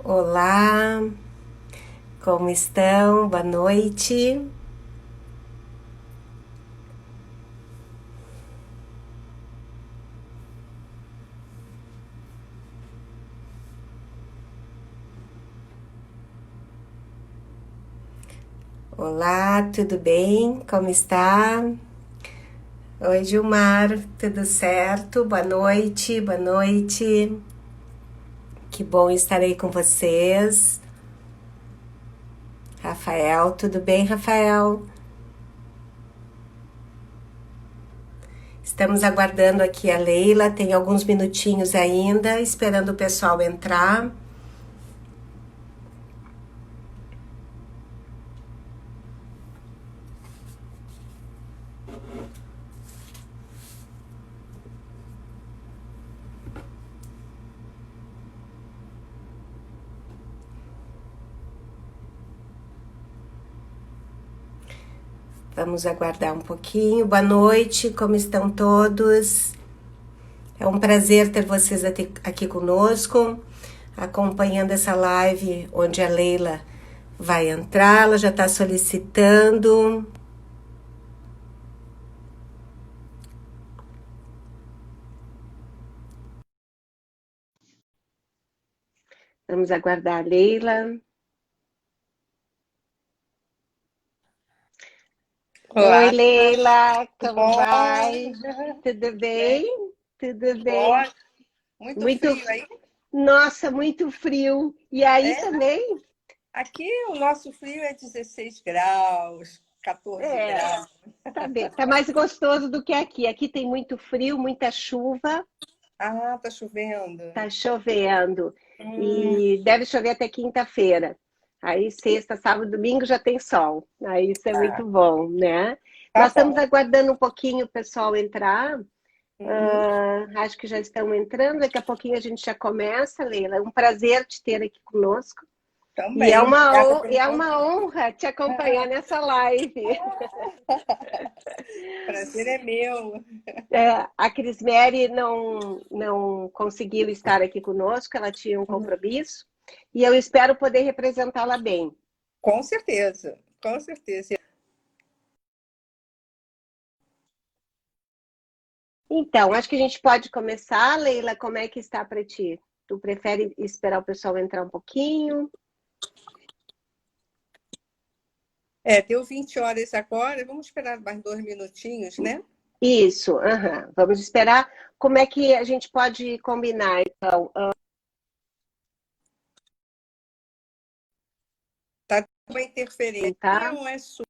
Olá, como estão? Boa noite. Olá, tudo bem? Como está? Oi, Gilmar, tudo certo? Boa noite, boa noite. Que bom estar aí com vocês. Rafael, tudo bem, Rafael? Estamos aguardando aqui a Leila, tem alguns minutinhos ainda, esperando o pessoal entrar. Vamos aguardar um pouquinho. Boa noite, como estão todos? É um prazer ter vocês aqui conosco, acompanhando essa live onde a Leila vai entrar, ela já está solicitando. Vamos aguardar a Leila. Oi, Olá, Leila, tudo como bom? vai? Tudo Bem, bem? Tudo bem? ótimo. Muito Muito, frio aí? nossa, muito frio. E aí É, também? aqui o nosso frio é 16 graus, 14 É, graus. tá bem, tá mais gostoso do que aqui. Aqui tem muito frio, muita chuva. Ah, tá chovendo. Tá chovendo Hum, e deve chover até quinta-feira. Aí sexta, sábado, domingo já tem sol. Aí isso é muito bom, né? tá Nós estamos bom. aguardando um pouquinho o pessoal entrar. Uhum, Acho que já estão entrando. Daqui a pouquinho a gente já começa, Leila. É um prazer te ter aqui conosco. E é também. uma, Obrigada e pelo é uma convite. honra te acompanhar nessa live. Prazer é meu. A Crismere não conseguiu estar aqui conosco, ela tinha um Uhum, compromisso, e eu espero poder representá-la bem. com certeza, com certeza. Então, acho que a gente pode começar, Leila, como é que está para ti? Tu prefere esperar o pessoal entrar um pouquinho? Deu 20 horas agora, vamos esperar mais 2 minutinhos, né? Isso, aham. Vamos esperar. Como é que a gente pode combinar, então? Tá com uma interferência Tá? ou é sua?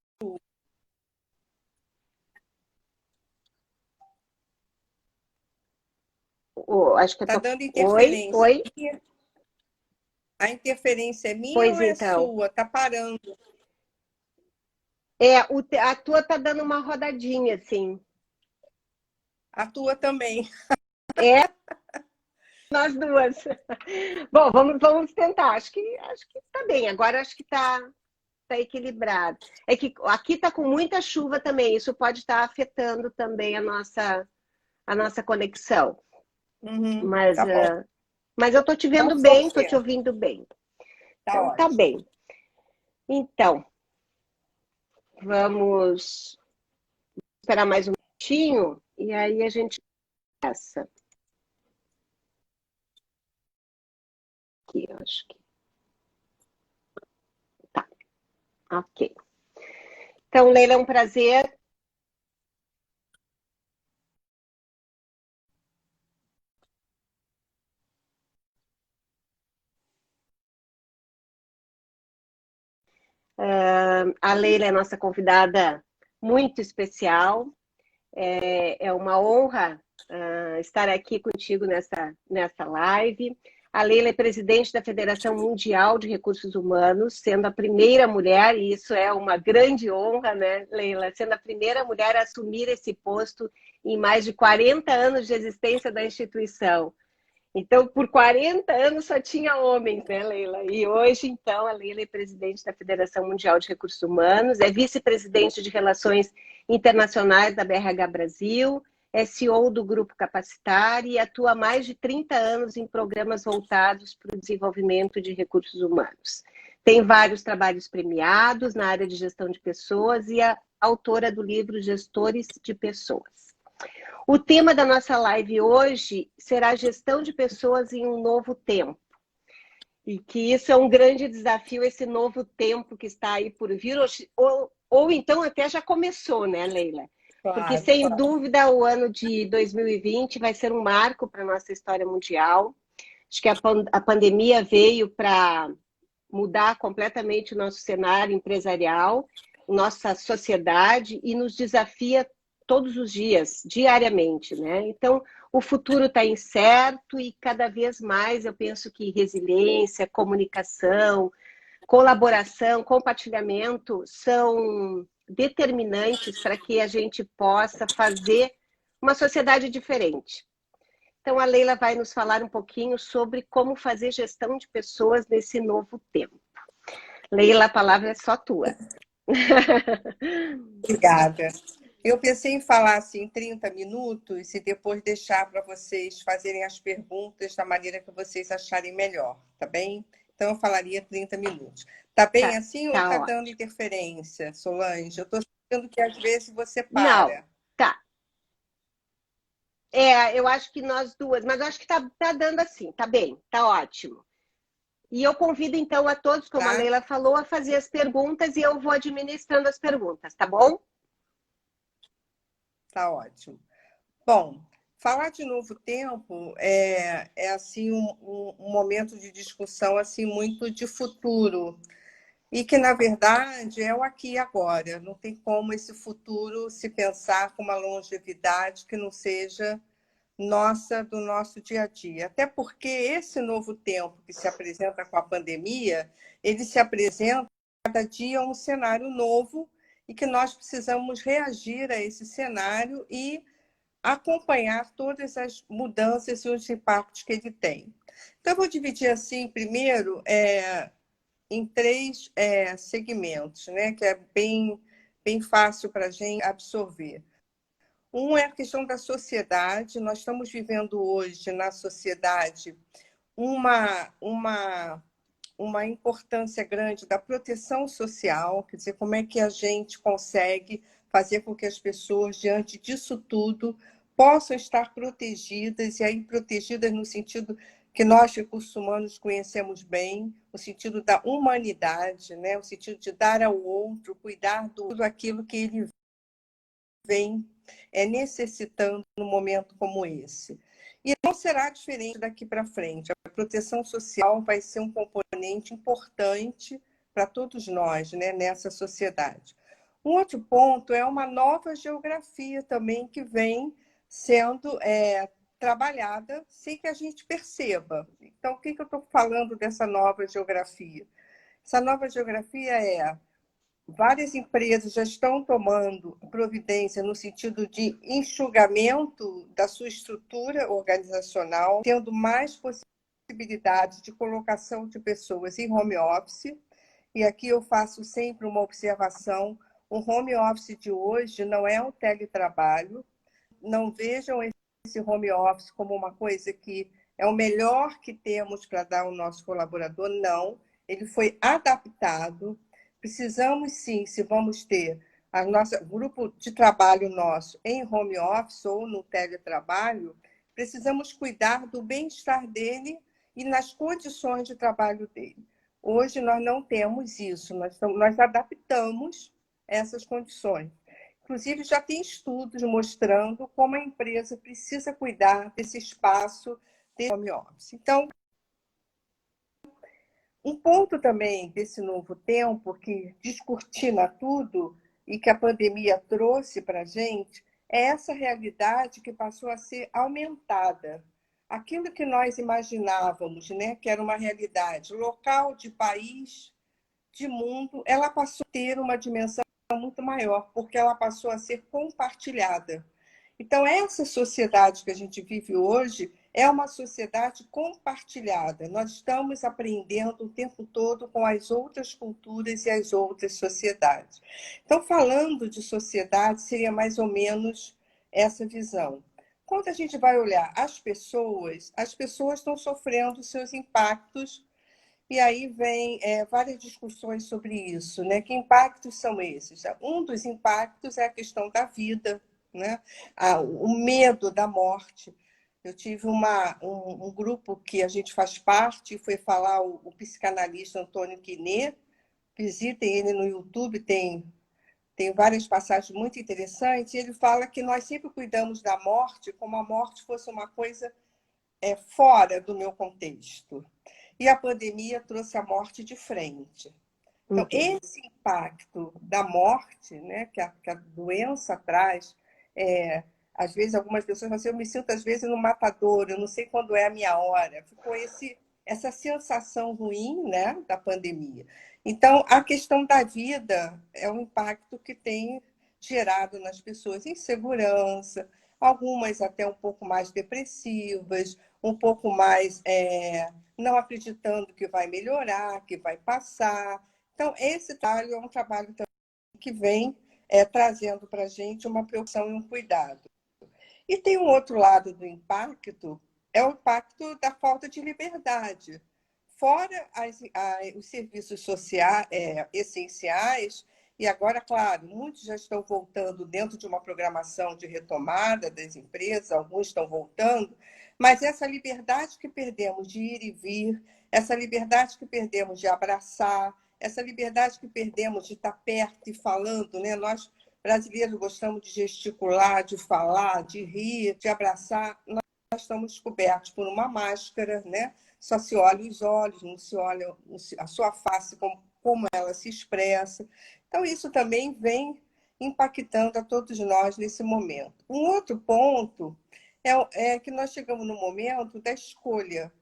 Acho que eu Tá tô. dando Oi, interferência. oi. A interferência é minha Pois ou é então. sua? Tá parando. A tua tá dando uma rodadinha, assim. A tua também. É, nós duas. Bom, vamos tentar. Acho que tá bem. Agora acho que tá equilibrado. É que aqui tá com muita chuva também. Isso pode estar afetando também a nossa conexão. Uhum, Mas, tá bom. mas eu tô te vendo Vamos bem, tô te torcer. ouvindo bem. Tá Então tá ótimo. bem. Então, vamos esperar mais um minutinho e aí a gente começa. Aqui, eu acho que tá. Ok. Então, Leila, é um prazer. A Leila é nossa convidada muito especial. É uma honra estar aqui contigo nessa live. A Leila é presidente da Federação Mundial de Recursos Humanos, sendo a primeira mulher, e isso é uma grande honra, né, Leila? Sendo a primeira mulher a assumir esse posto em mais de 40 anos de existência da instituição. Então, por 40 anos só tinha homens, né, Leila? E hoje, então, a Leila é presidente da Federação Mundial de Recursos Humanos, é vice-presidente de Relações Internacionais da BRH Brasil, é CEO do Grupo Capacitar e atua há mais de 30 anos em programas voltados para o desenvolvimento de recursos humanos. Tem vários trabalhos premiados na área de gestão de pessoas e é autora do livro Gestores de Pessoas. O tema da nossa live hoje será gestão de pessoas em um novo tempo. E que isso é um grande desafio, esse novo tempo que está aí por vir, ou então até já começou, né, Leila? Porque, Claro, sem claro. dúvida, o ano de 2020 vai ser um marco para a nossa história mundial. Acho que a pandemia veio para mudar completamente o nosso cenário empresarial, nossa sociedade, e nos desafia todos os dias, diariamente, né? Então, o futuro está incerto e cada vez mais eu penso que resiliência, comunicação, colaboração, compartilhamento são determinantes para que a gente possa fazer uma sociedade diferente. Então, a Leila vai nos falar um pouquinho sobre como fazer gestão de pessoas nesse novo tempo. Leila, a palavra é só tua. Obrigada. Eu pensei em falar assim 30 minutos e depois deixar para vocês fazerem as perguntas da maneira que vocês acharem melhor, tá bem? Então, eu falaria 30 minutos. Tá bem assim ou tá dando interferência, Solange? Eu estou sentindo que às vezes você Não, para. tá. Eu acho que nós duas, mas eu acho que tá dando assim, tá bem, tá ótimo. E eu convido, então, a todos, como a Tá? Leila falou, a fazer as perguntas e eu vou administrando as perguntas, tá bom? Tá ótimo. Bom, falar de novo tempo é assim um momento de discussão assim muito de futuro e que na verdade é o aqui e agora. Não tem como esse futuro se pensar com uma longevidade que não seja nossa do nosso dia a dia. Até porque esse novo tempo que se apresenta com a pandemia, ele se apresenta cada dia um cenário novo e que nós precisamos reagir a esse cenário e acompanhar todas as mudanças e os impactos que ele tem. Então, eu vou dividir assim, primeiro, em três segmentos, né, que é bem fácil para a gente absorver. Um é a questão da sociedade. Nós estamos vivendo hoje na sociedade uma importância grande da proteção social, quer dizer, como é que a gente consegue fazer com que as pessoas, diante disso tudo, possam estar protegidas, e aí protegidas no sentido que nós, recursos humanos, conhecemos bem, o sentido da humanidade, né? O sentido de dar ao outro, cuidar de tudo aquilo que ele vem necessitando num momento como esse. E não será diferente daqui para frente. A proteção social vai ser um componente importante para todos nós, né, nessa sociedade. Um outro ponto é uma nova geografia também que vem sendo trabalhada sem que a gente perceba. Então, o que eu estou falando dessa nova geografia? Essa nova geografia várias empresas já estão tomando providência no sentido de enxugamento da sua estrutura organizacional, tendo mais possibilidades de colocação de pessoas em home office. E aqui eu faço sempre uma observação: o home office de hoje não é um teletrabalho. Não vejam esse home office como uma coisa que é o melhor que temos para dar ao nosso colaborador. Não, ele foi adaptado. Precisamos sim, se vamos ter o grupo de trabalho nosso em home office ou no teletrabalho, precisamos cuidar do bem-estar dele e nas condições de trabalho dele. Hoje nós não temos isso, nós adaptamos essas condições. Inclusive, já tem estudos mostrando como a empresa precisa cuidar desse espaço de home office. Então, um ponto também desse novo tempo que descortina tudo e que a pandemia trouxe para a gente é essa realidade que passou a ser aumentada. Aquilo que nós imaginávamos, né, que era uma realidade local, de país, de mundo, ela passou a ter uma dimensão muito maior, porque ela passou a ser compartilhada. Então, essa sociedade que a gente vive hoje é uma sociedade compartilhada. Nós estamos aprendendo o tempo todo com as outras culturas e as outras sociedades. Então, falando de sociedade, seria mais ou menos essa visão. Quando a gente vai olhar as pessoas estão sofrendo seus impactos, e aí vem várias discussões sobre isso, né? Que impactos são esses? Um dos impactos é a questão da vida, né? O medo da morte. Eu tive um grupo que a gente faz parte, foi falar o psicanalista Antônio Quinet, visitem ele no YouTube, tem várias passagens muito interessantes, e ele fala que nós sempre cuidamos da morte como a morte fosse uma coisa fora do meu contexto. E a pandemia trouxe a morte de frente. Então, esse impacto da morte, né, que a doença traz, às vezes algumas pessoas falam assim, eu me sinto às vezes no matador, eu não sei quando é a minha hora. Ficou essa sensação ruim, né, da pandemia. Então, a questão da vida é um impacto que tem gerado nas pessoas insegurança, algumas até um pouco mais depressivas, um pouco mais não acreditando que vai melhorar, que vai passar. Então, esse trabalho é um trabalho também que vem trazendo para a gente uma preocupação e um cuidado. E tem um outro lado do impacto, é o impacto da falta de liberdade. Fora os serviços sociais essenciais, e agora, claro, muitos já estão voltando dentro de uma programação de retomada das empresas, alguns estão voltando, mas essa liberdade que perdemos de ir e vir, essa liberdade que perdemos de abraçar, essa liberdade que perdemos de estar perto e falando, né? Nós, brasileiros, gostamos de gesticular, de falar, de rir, de abraçar. Nós estamos cobertos por uma máscara, né? Só se olha os olhos, não se olha a sua face, como ela se expressa. Então, isso também vem impactando a todos nós nesse momento. Um outro ponto é que nós chegamos no momento da escolha,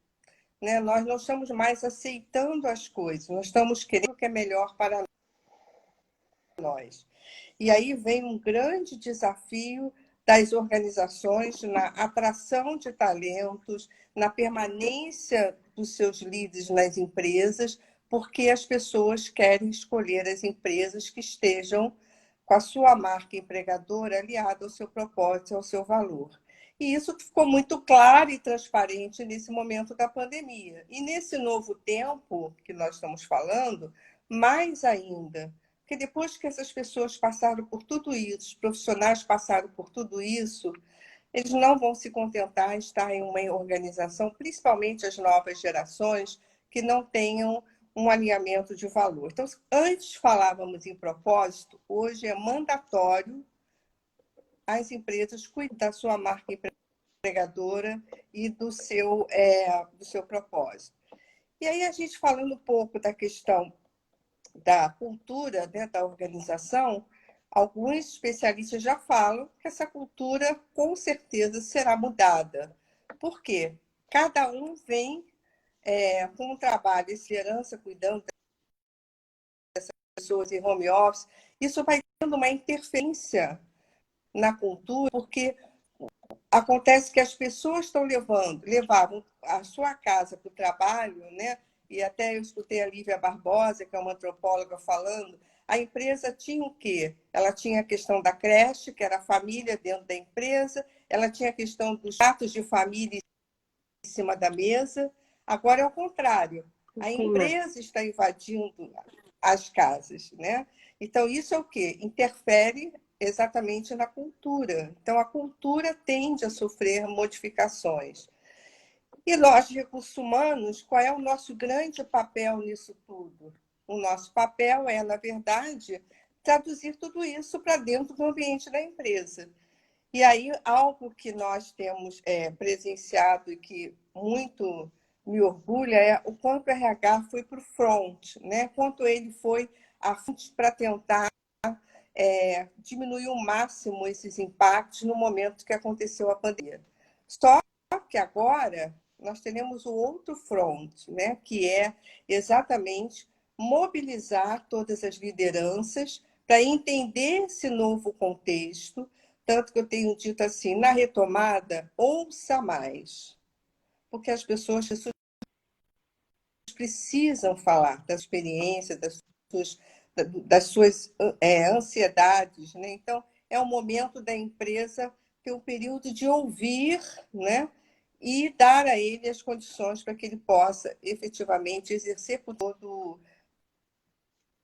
né? Nós não estamos mais aceitando as coisas, nós estamos querendo o que é melhor para nós. E aí vem um grande desafio das organizações na atração de talentos, na permanência dos seus líderes nas empresas, porque as pessoas querem escolher as empresas que estejam com a sua marca empregadora aliada ao seu propósito, ao seu valor. E isso ficou muito claro e transparente nesse momento da pandemia. E nesse novo tempo que nós estamos falando, mais ainda, porque depois que essas pessoas passaram por tudo isso, os profissionais passaram por tudo isso, eles não vão se contentar em estar em uma organização, principalmente as novas gerações, que não tenham um alinhamento de valor. Então, antes falávamos em propósito, hoje é mandatório as empresas cuidar da sua marca empregadora e do seu propósito. E aí, a gente falando um pouco da questão da cultura, né, da organização, alguns especialistas já falam que essa cultura, com certeza, será mudada. Por quê? Cada um vem com um trabalho, liderança, cuidando das pessoas em home office. Isso vai tendo uma interferência na cultura, porque acontece que as pessoas estão levavam a sua casa para o trabalho, né? E até eu escutei a Lívia Barbosa, que é uma antropóloga, falando, a empresa tinha o quê? Ela tinha a questão da creche, que era a família dentro da empresa, ela tinha a questão dos pratos de família em cima da mesa. Agora é o contrário. A empresa está invadindo as casas, né? Então, isso é o quê? Interfere exatamente na cultura. Então, a cultura tende a sofrer modificações. E nós, de recursos humanos, qual é o nosso grande papel nisso tudo? O nosso papel é, na verdade, traduzir tudo isso para dentro do ambiente da empresa. E aí, algo que nós temos presenciado e que muito me orgulha é o quanto o RH foi para o front, né? Quanto ele foi à frente para tentar diminuir ao máximo esses impactos no momento que aconteceu a pandemia. Só que agora nós teremos o outro front, né? Que é exatamente mobilizar todas as lideranças para entender esse novo contexto. Tanto que eu tenho dito assim, na retomada, ouça mais. Porque as pessoas precisam falar da experiência, das suas ansiedades, né? Então, é o momento da empresa ter um período de ouvir, né? E dar a ele as condições para que ele possa efetivamente exercer por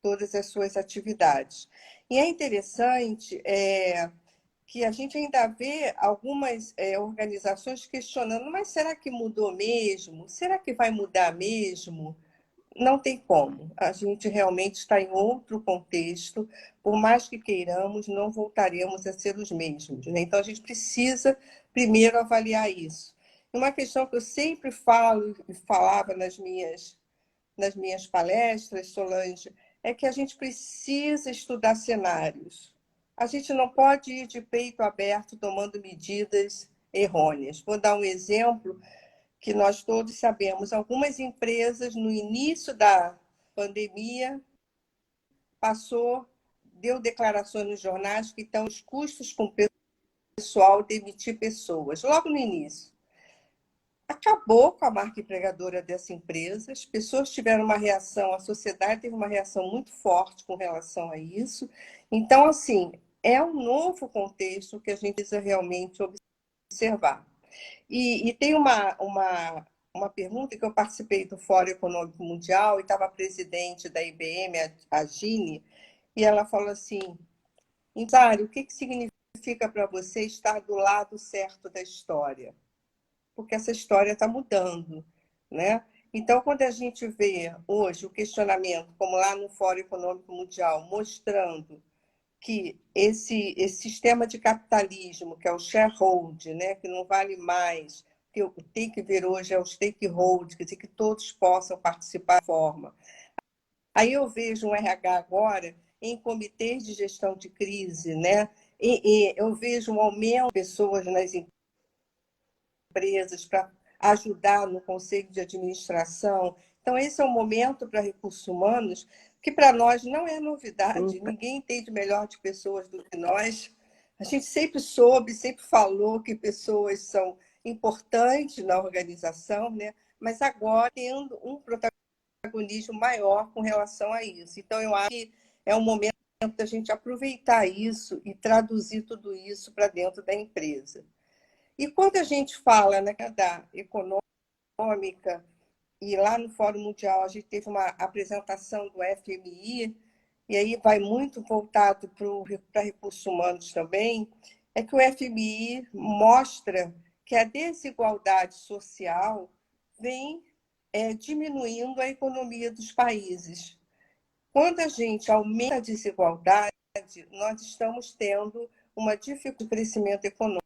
todas as suas atividades. E é interessante que a gente ainda vê algumas organizações questionando, mas será que mudou mesmo? Será que vai mudar mesmo? Não tem como. A gente realmente está em outro contexto. Por mais que queiramos, não voltaremos a ser os mesmos, né? Então, a gente precisa primeiro avaliar isso. E uma questão que eu sempre falo e falava nas minhas palestras, Solange, é que a gente precisa estudar cenários. A gente não pode ir de peito aberto tomando medidas errôneas. Vou dar um exemplo que nós todos sabemos. Algumas empresas, no início da pandemia, deu declarações nos jornais que estão os custos com o pessoal demitir pessoas, logo no início. Acabou com a marca empregadora dessa empresa, as pessoas tiveram uma reação, a sociedade teve uma reação muito forte com relação a isso. Então, assim, é um novo contexto que a gente precisa realmente observar. E tem uma pergunta que eu participei do Fórum Econômico Mundial e estava a presidente da IBM, a Gini, e ela falou assim, Inzário, o que significa para você estar do lado certo da história? Porque essa história está mudando, né? Então, quando a gente vê hoje o questionamento, como lá no Fórum Econômico Mundial, mostrando que esse sistema de capitalismo, que é o sharehold, né, que não vale mais, que tem que ver hoje é o stakeholder, quer dizer, que todos possam participar da forma. Aí eu vejo um RH agora em comitês de gestão de crise, né? E eu vejo um aumento de pessoas nas empresas para ajudar no conselho de administração. Então, esse é um momento para recursos humanos que para nós não é novidade, ninguém entende melhor de pessoas do que nós. A gente sempre soube, sempre falou que pessoas são importantes na organização, né? Mas agora tendo um protagonismo maior com relação a isso. Então, eu acho que é um momento da gente aproveitar isso e traduzir tudo isso para dentro da empresa. E quando a gente fala, né, da econômica, e lá no Fórum Mundial a gente teve uma apresentação do FMI, e aí vai muito voltado para recursos humanos também, é que o FMI mostra que a desigualdade social vem diminuindo a economia dos países. Quando a gente aumenta a desigualdade, nós estamos tendo uma dificuldade de crescimento econômico.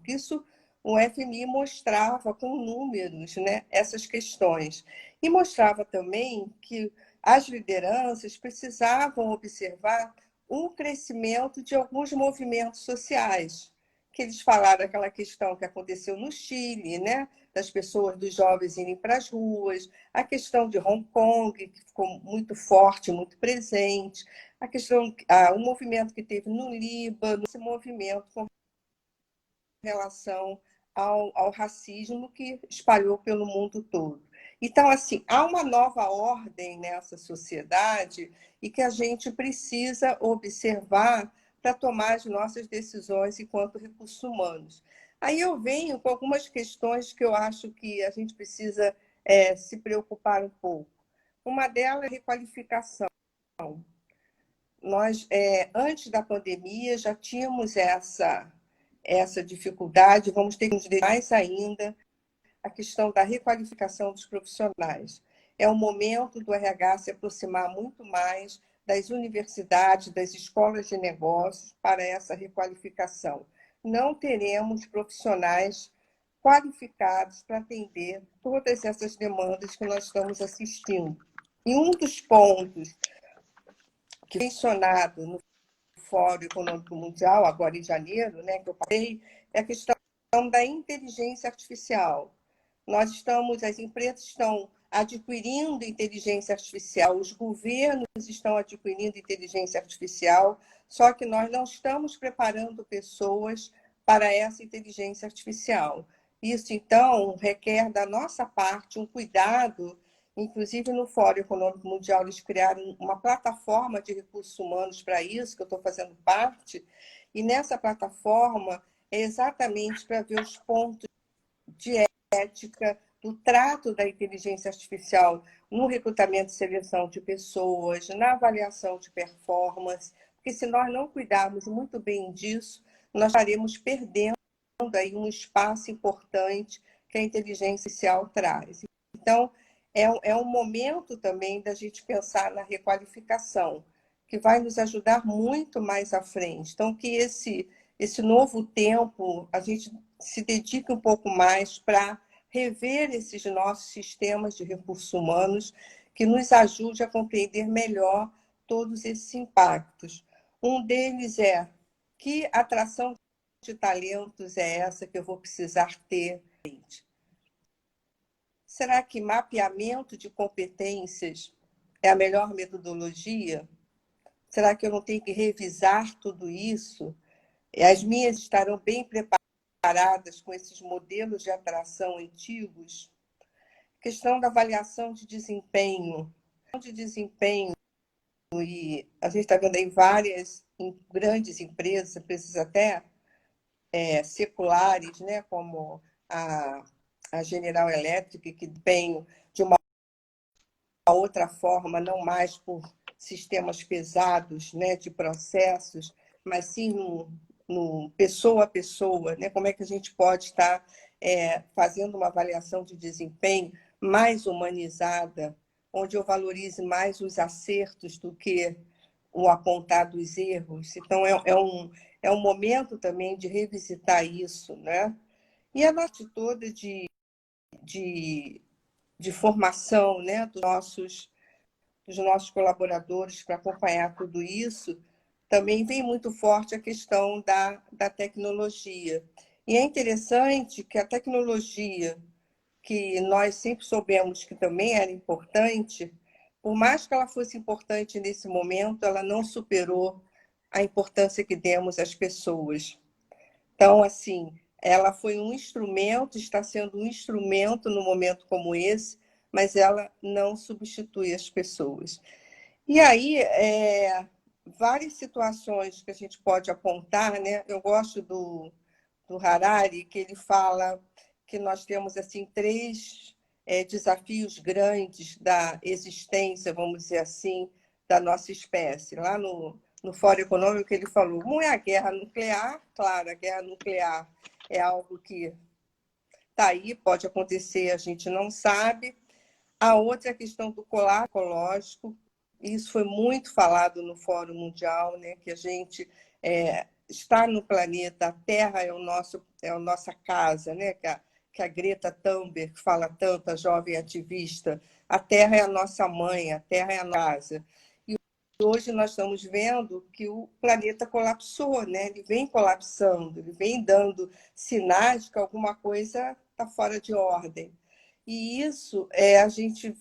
Isso o FMI mostrava com números, né, essas questões. E mostrava também que as lideranças precisavam observar um crescimento de alguns movimentos sociais. Que eles falaram aquela questão que aconteceu no Chile, né, das pessoas, dos jovens irem para as ruas, a questão de Hong Kong, que ficou muito forte, muito presente, a questão, o movimento que teve no Líbano, esse movimento com relação ao racismo que espalhou pelo mundo todo. Então, assim, há uma nova ordem nessa sociedade e que a gente precisa observar para tomar as nossas decisões enquanto recursos humanos. Aí eu venho com algumas questões que eu acho que a gente precisa se preocupar um pouco. Uma delas é a requalificação. Nós, antes da pandemia, já tínhamos essa dificuldade, vamos ter que mais ainda a questão da requalificação dos profissionais. É o momento do RH se aproximar muito mais das universidades, das escolas de negócios para essa requalificação. Não teremos profissionais qualificados para atender todas essas demandas que nós estamos assistindo. E um dos pontos que é mencionado no Fórum Econômico Mundial, agora em janeiro, né, que eu passei, é a questão da inteligência artificial. As empresas estão adquirindo inteligência artificial, os governos estão adquirindo inteligência artificial, só que nós não estamos preparando pessoas para essa inteligência artificial. Isso, então, requer da nossa parte um cuidado. Inclusive, no Fórum Econômico Mundial, eles criaram uma plataforma de recursos humanos para isso, que eu estou fazendo parte, e nessa plataforma é exatamente para ver os pontos de ética, do trato da inteligência artificial no recrutamento e seleção de pessoas, na avaliação de performance, porque se nós não cuidarmos muito bem disso, nós estaremos perdendo aí um espaço importante que a inteligência artificial traz. Então, é um momento também da gente pensar na requalificação, que vai nos ajudar muito mais à frente. Então, que esse novo tempo, a gente se dedique um pouco mais para rever esses nossos sistemas de recursos humanos, que nos ajude a compreender melhor todos esses impactos. Um deles é: que atração de talentos é essa que eu vou precisar ter? Será que mapeamento de competências é a melhor metodologia? Será que eu não tenho que revisar tudo isso? As minhas estarão bem preparadas com esses modelos de atração antigos? Questão da avaliação de desempenho. E a gente está vendo aí várias grandes empresas, empresas até seculares, né, como a General Electric, que desempenham de uma outra forma, não mais por sistemas pesados, né, de processos, mas sim no pessoa a pessoa, né? Como é que a gente pode estar fazendo uma avaliação de desempenho mais humanizada, onde eu valorize mais os acertos do que o apontar dos erros. Então, é um momento também de revisitar isso, né? E a nossa toda de formação, né, dos nossos colaboradores para acompanhar tudo isso, também vem muito forte a questão da tecnologia. E é interessante que a tecnologia, que nós sempre soubemos que também era importante, por mais que ela fosse importante nesse momento, ela não superou a importância que demos às pessoas. Então, assim, ela foi um instrumento, está sendo um instrumento no momento como esse, mas ela não substitui as pessoas. E aí, várias situações que a gente pode apontar, né? Eu gosto do Harari, que ele fala que nós temos assim três desafios grandes da existência, vamos dizer assim, da nossa espécie. Lá no Fórum Econômico ele falou: um é a guerra nuclear, claro, a guerra nuclear é algo que está aí, pode acontecer, a gente não sabe. A outra é a questão do colapso ecológico. Isso foi muito falado no Fórum Mundial, né? Que a gente está no planeta, a Terra é a nossa casa, né? Que a Greta Thunberg fala tanto, a jovem ativista. A Terra é a nossa mãe, a Terra é a nossa casa. E hoje nós estamos vendo que o planeta colapsou, né? Ele vem colapsando, ele vem dando sinais de que alguma coisa está fora de ordem. E isso a gente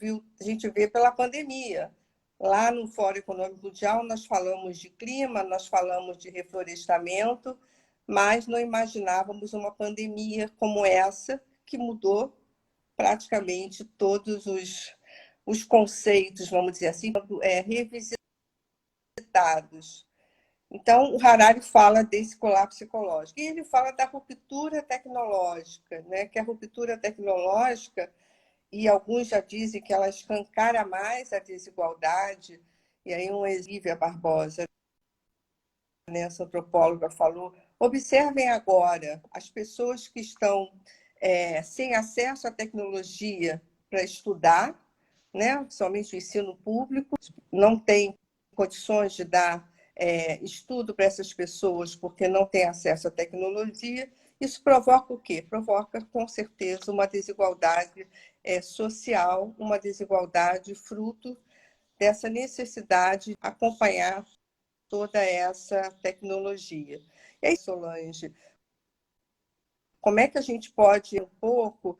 vê pela pandemia. Lá no Fórum Econômico Mundial, nós falamos de clima, nós falamos de reflorestamento, mas não imaginávamos uma pandemia como essa, que mudou praticamente todos os conceitos, vamos dizer assim, revisitados. Então, o Harari fala desse colapso ecológico. E ele fala da ruptura tecnológica, né? Que a ruptura tecnológica, e alguns já dizem que ela escancara mais a desigualdade. E aí Lívia Barbosa, né, essa antropóloga, falou: observem agora as pessoas que estão sem acesso à tecnologia para estudar, né, somente o ensino público, não tem condições de dar estudo para essas pessoas porque não tem acesso à tecnologia. Isso provoca o quê? Provoca, com certeza, uma desigualdade social, uma desigualdade fruto dessa necessidade de acompanhar toda essa tecnologia. E aí, Solange, como é que a gente pode um pouco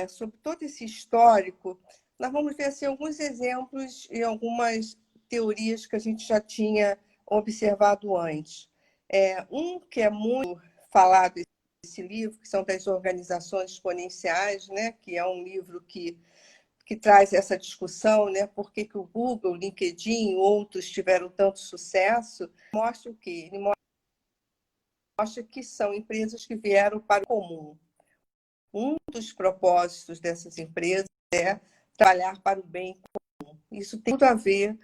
sobre todo esse histórico? Nós vamos ver assim, alguns exemplos e algumas teorias que a gente já tinha observado antes. Um que é muito falado nesse livro, que são das organizações exponenciais, né? Que é um livro que traz essa discussão, né? Por que o Google, o LinkedIn e outros tiveram tanto sucesso? Mostra o quê? Ele mostra que são empresas que vieram para o comum. Um dos propósitos dessas empresas é trabalhar para o bem comum. Isso tem tudo a ver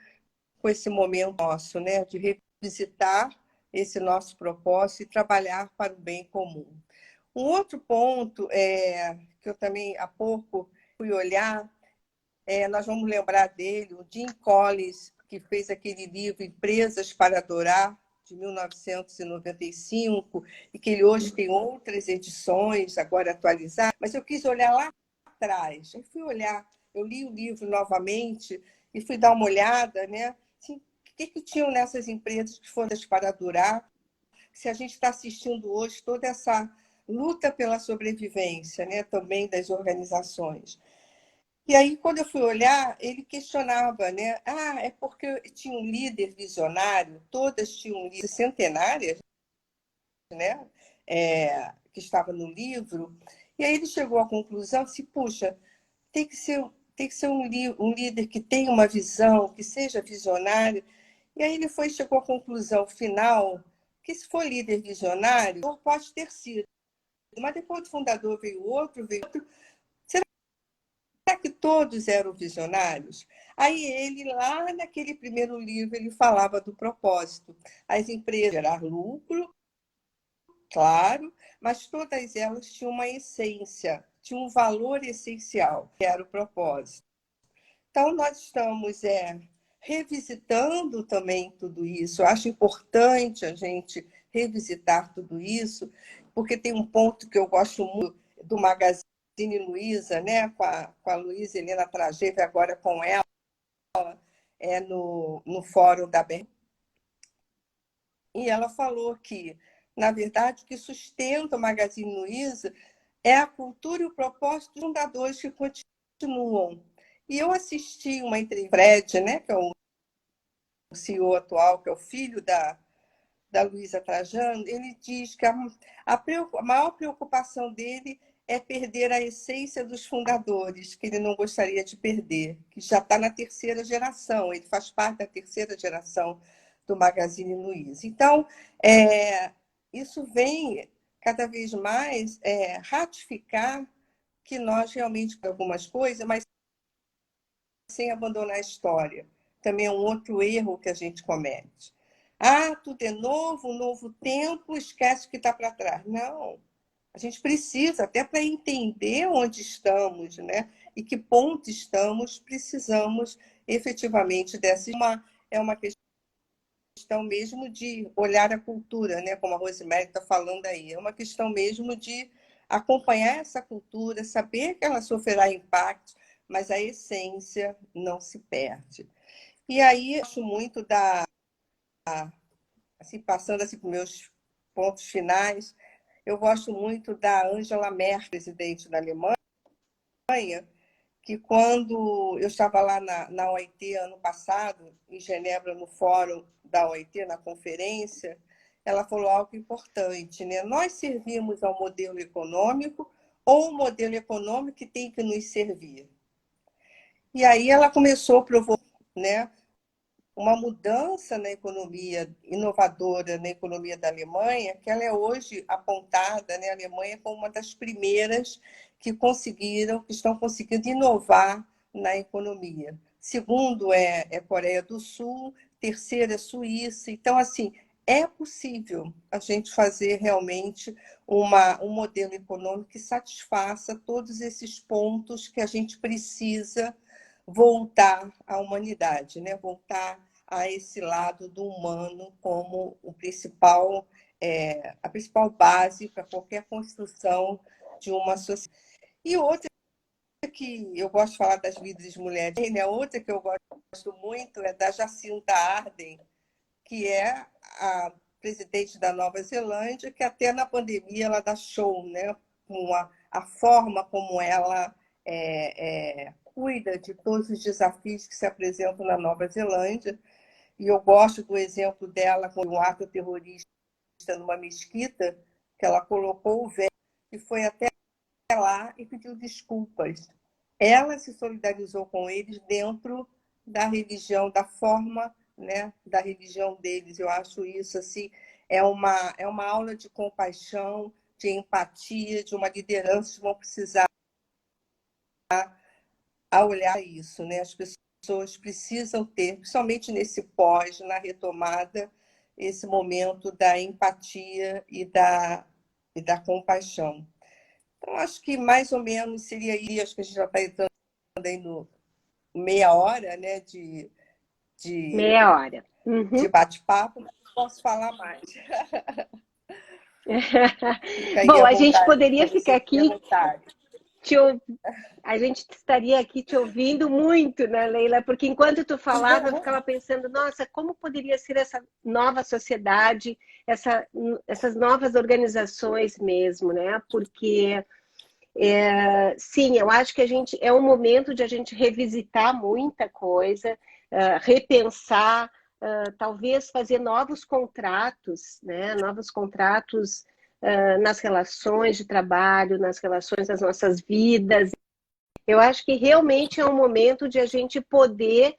com esse momento nosso, né, de revisitar esse nosso propósito e trabalhar para o bem comum. Um outro ponto que eu também há pouco fui olhar, nós vamos lembrar dele, o Jim Collins, que fez aquele livro Empresas para Adorar, de 1995, e que ele hoje tem outras edições, agora atualizadas, mas eu quis olhar lá atrás. Eu fui olhar, eu li o livro novamente e fui dar uma olhada, né? Assim, o que tinham nessas empresas que foram para durar? Se a gente está assistindo hoje toda essa luta pela sobrevivência, né, também das organizações. E aí, quando eu fui olhar, ele questionava, né? Ah, é porque tinha um líder visionário, todas tinham um líder centenárias, né? Que estava no livro. E aí ele chegou à conclusão que, puxa, tem que ser um líder que tenha uma visão, que seja visionário. E aí ele chegou à conclusão final que, se for líder visionário, pode ter sido. Mas depois do fundador veio outro. Será que todos eram visionários? Aí ele, lá naquele primeiro livro, ele falava do propósito. As empresas gerar lucro, claro, mas todas elas tinham uma essência, tinham um valor essencial, que era o propósito. Então, nós estamos revisitando também tudo isso. Eu acho importante a gente revisitar tudo isso, porque tem um ponto que eu gosto muito do Magazine Luiza, né? com a Luísa Helena Trajeve, agora com ela, no fórum da BR. E ela falou que, na verdade, o que sustenta o Magazine Luiza é a cultura e o propósito dos fundadores que continuam. E eu assisti uma entrevista, Fred, né, que é o CEO atual, que é o filho da Luísa Trajano, ele diz que a maior preocupação dele é perder a essência dos fundadores, que ele não gostaria de perder, que já está na terceira geração, ele faz parte da terceira geração do Magazine Luiza. Então, isso vem cada vez mais ratificar que nós realmente algumas coisas, mas sem abandonar a história. Também é um outro erro que a gente comete. Ah, tudo é novo, um novo tempo, esquece o que está para trás. Não, a gente precisa, até para entender onde estamos, né? E que ponto estamos, precisamos efetivamente dessa. É uma questão mesmo de olhar a cultura, né? Como a Rosemary está falando aí. É uma questão mesmo de acompanhar essa cultura, saber que ela sofrerá impactos, mas a essência não se perde. E aí, eu acho muito assim, passando assim, para os meus pontos finais, eu gosto muito da Angela Merkel, presidente da Alemanha, que quando eu estava lá na OIT ano passado, em Genebra, no fórum da OIT, na conferência, ela falou algo importante, né? Nós servimos ao modelo econômico ou o modelo econômico que tem que nos servir. E aí ela começou a provocar, né, uma mudança na economia inovadora, na economia da Alemanha, que ela é hoje apontada, né, a Alemanha como uma das primeiras que estão conseguindo inovar na economia. Segundo é Coreia do Sul, terceiro é Suíça. Então, assim, é possível a gente fazer realmente um modelo econômico que satisfaça todos esses pontos que a gente precisa voltar à humanidade, né? Voltar a esse lado do humano como a principal base para qualquer construção de uma sociedade. E outra que eu gosto de falar das líderes mulheres, né? Outra que eu gosto muito é da Jacinda Ardern, que é a presidente da Nova Zelândia, que até na pandemia ela dá show, né? Com a forma como ela cuida de todos os desafios que se apresentam na Nova Zelândia. E eu gosto do exemplo dela com um ato terrorista numa mesquita, que ela colocou o véu e foi até lá e pediu desculpas. Ela se solidarizou com eles dentro da religião, da forma, né, da religião deles. Eu acho isso assim é uma aula de compaixão, de empatia, de uma liderança que vão precisar a olhar isso, né? As pessoas precisam ter, principalmente nesse pós, na retomada, esse momento da empatia e da compaixão. Então, acho que mais ou menos seria aí, acho que a gente já está entrando aí no meia hora, né, Meia hora. de Uhum. bate-papo, mas posso falar mais. Fica aí Bom, à a gente vontade poderia para ficar vocês aqui perguntarem. te, a gente estaria aqui te ouvindo muito, né, Leila? Porque enquanto tu falava, eu ficava pensando, nossa, como poderia ser essa nova sociedade, essas novas organizações mesmo, né? Porque, sim, eu acho que a gente é um momento de a gente revisitar muita coisa, repensar, talvez fazer novos contratos, né? Novos contratos nas relações de trabalho, nas relações das nossas vidas. Eu acho que realmente é um momento de a gente poder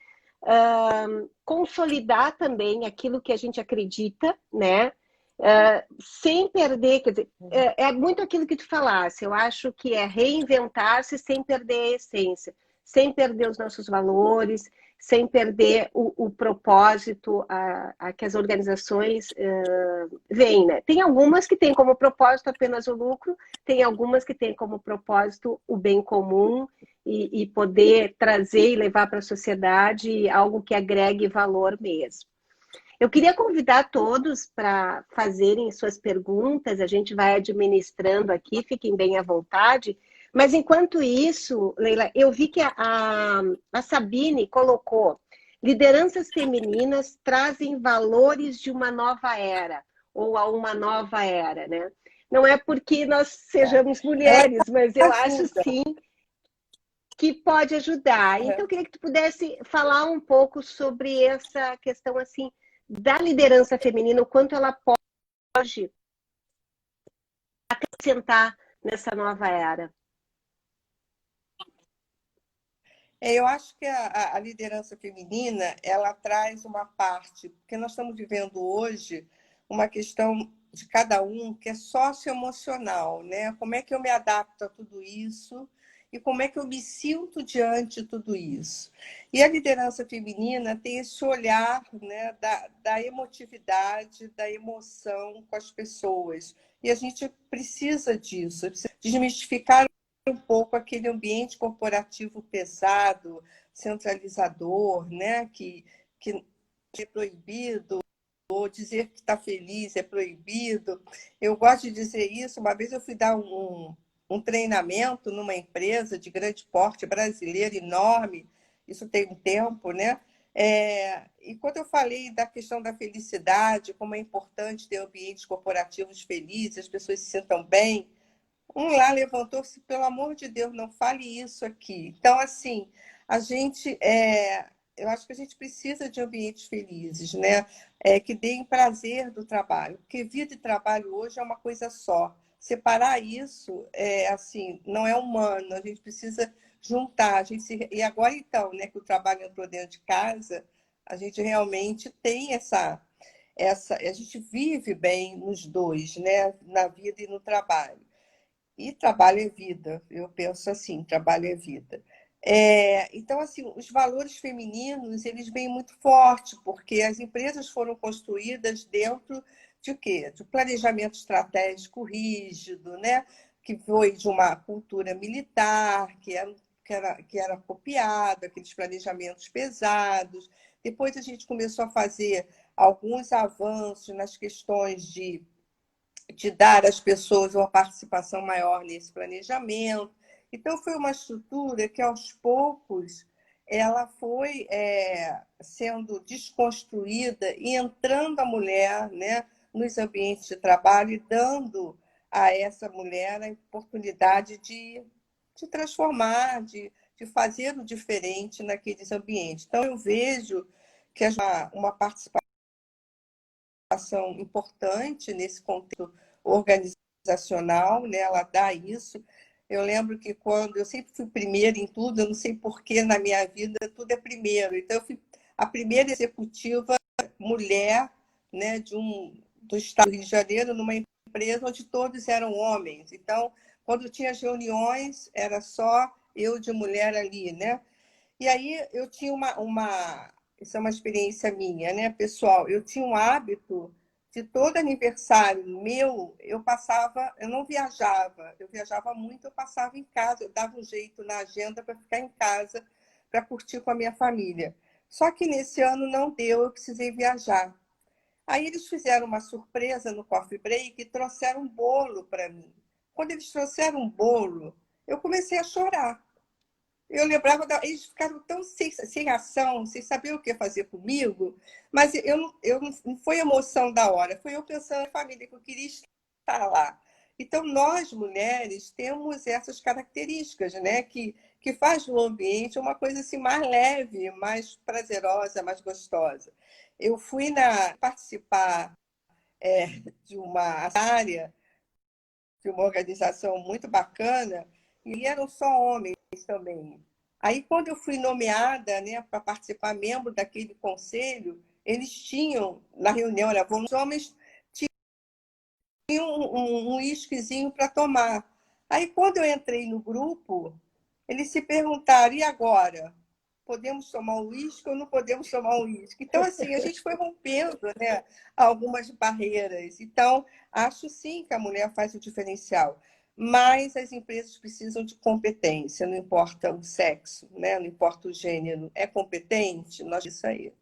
consolidar também aquilo que a gente acredita, né? Sem perder, quer dizer, é muito aquilo que tu falasse. Eu acho que é reinventar-se sem perder a essência, sem perder os nossos valores, sem perder o propósito a que as organizações veem, né? Tem algumas que têm como propósito apenas o lucro, tem algumas que têm como propósito o bem comum e poder trazer e levar para a sociedade algo que agregue valor mesmo. Eu queria convidar todos para fazerem suas perguntas, a gente vai administrando aqui, fiquem bem à vontade. Mas enquanto isso, Leila, eu vi que a Sabine colocou: lideranças femininas trazem valores de uma nova era, ou a uma nova era, né? Não é porque nós sejamos Ela mulheres, mas eu acho ajuda. sim que pode ajudar. Então, eu queria que tu pudesse falar um pouco sobre essa questão assim da liderança feminina, o quanto ela pode acrescentar nessa nova era. Eu acho que a liderança feminina, ela traz uma parte, porque nós estamos vivendo hoje uma questão de cada um que é socioemocional, né? Como é que eu me adapto a tudo isso e como é que eu me sinto diante de tudo isso. E a liderança feminina tem esse olhar, né, da emotividade, da emoção com as pessoas. E a gente precisa disso, precisa desmistificar um pouco aquele ambiente corporativo pesado, centralizador, né? Que é proibido, ou dizer que está feliz é proibido. Eu gosto de dizer isso. Uma vez eu fui dar um treinamento numa empresa de grande porte brasileira, enorme, isso tem um tempo, né? E quando eu falei da questão da felicidade, como é importante ter ambientes corporativos felizes, as pessoas se sintam bem, um lá levantou-se, pelo amor de Deus, não fale isso aqui. Então, assim, a gente, eu acho que a gente precisa de ambientes felizes, né? Que deem prazer do trabalho, porque vida e trabalho hoje é uma coisa só. Separar isso, assim, não é humano. A gente precisa juntar. E agora, então, né, que o trabalho entrou dentro de casa, a gente realmente tem a gente vive bem nos dois, né? Na vida e no trabalho. E trabalho é vida, eu penso assim, trabalho é vida. Então, assim, os valores femininos, eles vêm muito forte, porque as empresas foram construídas dentro de quê? De um planejamento estratégico rígido, né? Que foi de uma cultura militar, que era copiado, aqueles planejamentos pesados. Depois a gente começou a fazer alguns avanços nas questões de dar às pessoas uma participação maior nesse planejamento. Então, foi uma estrutura que, aos poucos, ela foi sendo desconstruída e entrando a mulher, né, nos ambientes de trabalho e dando a essa mulher a oportunidade de transformar, de fazer o diferente naqueles ambientes. Então, eu vejo que uma participação importante nesse contexto organizacional, né? Ela dá isso. Eu lembro que quando eu sempre fui primeira em tudo, eu não sei por que na minha vida tudo é primeiro. Então, eu fui a primeira executiva mulher, né, do estado do Rio de Janeiro, numa empresa onde todos eram homens. Então, quando tinha as reuniões, era só eu de mulher ali, né? E aí eu tinha isso é uma experiência minha, né, pessoal? Eu tinha um hábito de todo aniversário meu, eu não viajava, eu viajava muito, eu passava em casa, eu dava um jeito na agenda para ficar em casa, para curtir com a minha família. Só que nesse ano não deu, eu precisei viajar. Aí eles fizeram uma surpresa no coffee break e trouxeram um bolo para mim. Quando eles trouxeram um bolo, eu comecei a chorar. Eu lembrava, eles ficaram tão sem ação, sem saber o que fazer comigo, mas não foi emoção da hora, foi eu pensando na família, que eu queria estar lá. Então, nós, mulheres, temos essas características, né? Que faz do ambiente uma coisa assim, mais leve, mais prazerosa, mais gostosa. Eu fui participar de uma área, de uma organização muito bacana, e eram só homens também. Aí, quando eu fui nomeada, né, para participar membro daquele conselho, eles tinham, na reunião, os homens tinham um uísquezinho para tomar. Aí, quando eu entrei no grupo, eles se perguntaram, e agora? Podemos tomar um uísque ou não podemos tomar um uísque? Então, assim, a gente foi rompendo, né, algumas barreiras. Então, acho sim que a mulher faz o diferencial. Mas as empresas precisam de competência, não importa o sexo, né? Não importa o gênero. É competente? Nós isso aí.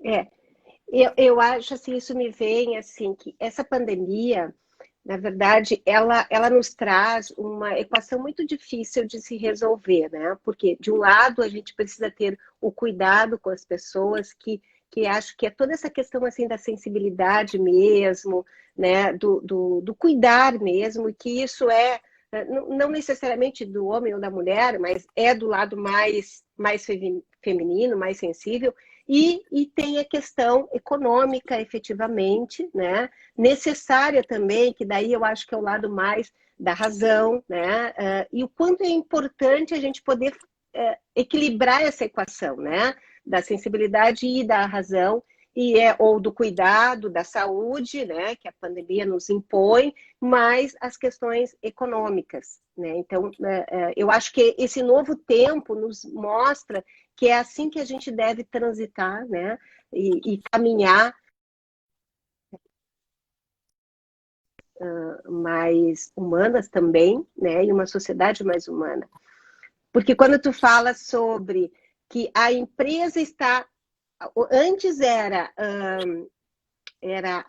É, eu acho assim, isso me vem assim, que essa pandemia, na verdade, ela nos traz uma equação muito difícil de se resolver, né? Porque, de um lado, a gente precisa ter o cuidado com as pessoas que acho que é toda essa questão assim da sensibilidade mesmo, né? Do cuidar mesmo, e que isso não necessariamente do homem ou da mulher, mas é do lado mais feminino, mais sensível, e tem a questão econômica, efetivamente, né? Necessária também, que daí eu acho que é o lado mais da razão, né? E o quanto é importante a gente poder equilibrar essa equação, né? Da sensibilidade e da razão, ou do cuidado, da saúde, né? Que a pandemia nos impõe, mas as questões econômicas, né? Então, eu acho que esse novo tempo nos mostra que é assim que a gente deve transitar, né? E caminhar mais humanas também, né? E uma sociedade mais humana. Porque quando tu fala sobre que a empresa está... Antes era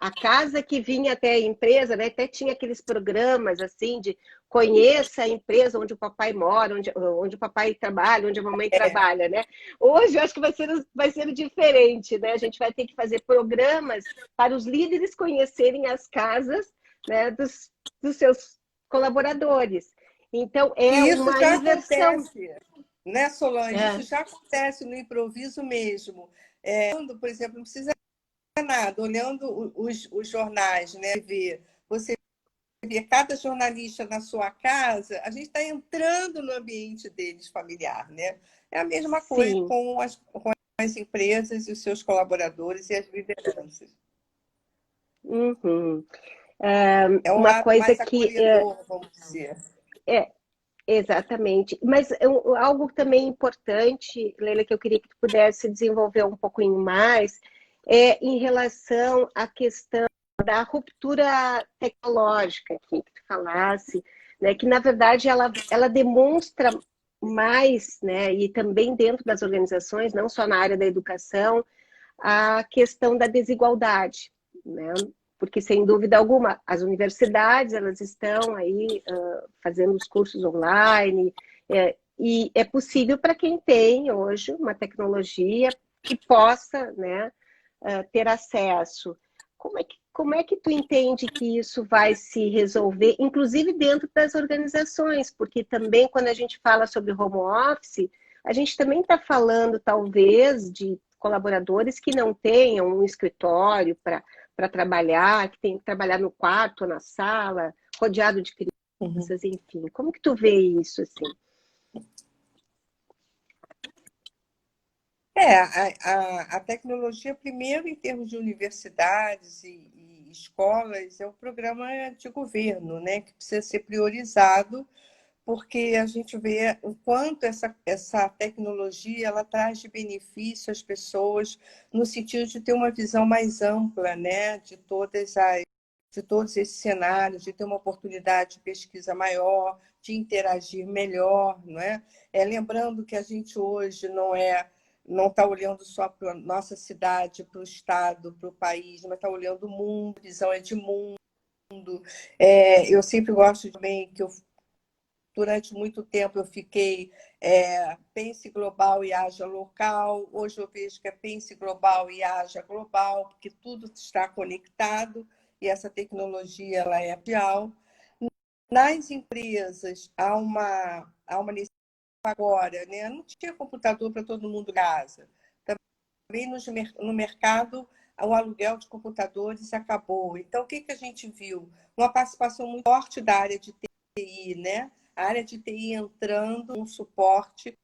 a casa que vinha até a empresa, né? Até tinha aqueles programas assim de conheça a empresa onde o papai mora, onde o papai trabalha, onde a mamãe trabalha, né? Hoje eu acho que vai ser diferente, né? A gente vai ter que fazer programas para os líderes conhecerem as casas, né, dos seus colaboradores. Então é E isso uma já inversão. acontece, né, Solange? Isso É. já acontece no improviso mesmo. Por exemplo, não precisa nada, olhando os jornais, né? Você vê cada jornalista na sua casa, a gente está entrando no ambiente deles familiar, né? É a mesma coisa Sim. com as empresas e os seus colaboradores e as lideranças. Uhum. É um Uma lado coisa mais que acolhedor, vamos dizer. é, exatamente. Mas algo também importante, Leila, que eu queria que tu pudesse desenvolver um pouquinho mais, é em relação à questão da ruptura tecnológica que tu falasse, né, que na verdade ela demonstra mais, né, e também dentro das organizações, não só na área da educação, a questão da desigualdade, né? Porque, sem dúvida alguma, as universidades elas estão aí fazendo os cursos online, e é possível para quem tem hoje uma tecnologia que possa, né, ter acesso. Como é que tu entende que isso vai se resolver, inclusive dentro das organizações? Porque também quando a gente fala sobre home office, a gente também está falando, talvez, de colaboradores que não tenham um escritório para trabalhar, que tem que trabalhar no quarto, na sala, rodeado de Uhum. crianças, enfim. Como que tu vê isso, assim? A tecnologia, primeiro, em termos de universidades e escolas, é o programa de governo, né, que precisa ser priorizado, porque a gente vê o quanto essa tecnologia ela traz de benefício às pessoas, no sentido de ter uma visão mais ampla, né, de todos esses cenários, de ter uma oportunidade de pesquisa maior, de interagir melhor, não é? Lembrando que a gente hoje não está olhando só para a nossa cidade, para o estado, para o país, mas está olhando o mundo, a visão é de mundo. Eu sempre gosto também que durante muito tempo eu fiquei pense global e haja local. Hoje eu vejo que é pense global e haja global, porque tudo está conectado e essa tecnologia ela é mundial. Nas empresas há uma necessidade agora, né? Não tinha computador para todo mundo em casa. Também no mercado o aluguel de computadores acabou. Então, o que a gente viu? Uma participação muito forte da área de TI, né? A área de TI entrando um suporte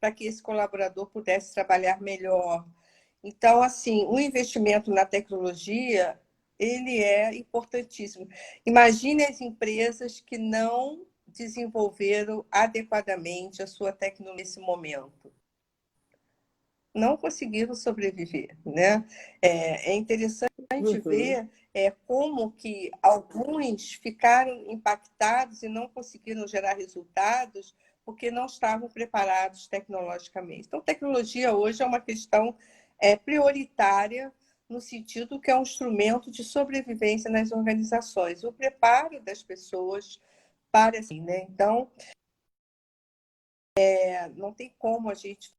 para que esse colaborador pudesse trabalhar melhor. Então, assim, o investimento na tecnologia, ele é importantíssimo. Imagine as empresas que não desenvolveram adequadamente a sua tecnologia nesse momento. Não conseguiram sobreviver, né? É interessante ver como que alguns ficaram impactados e não conseguiram gerar resultados porque não estavam preparados tecnologicamente. Então, tecnologia hoje é uma questão prioritária no sentido que é um instrumento de sobrevivência nas organizações, o preparo das pessoas para assim, né? Então, não tem como a gente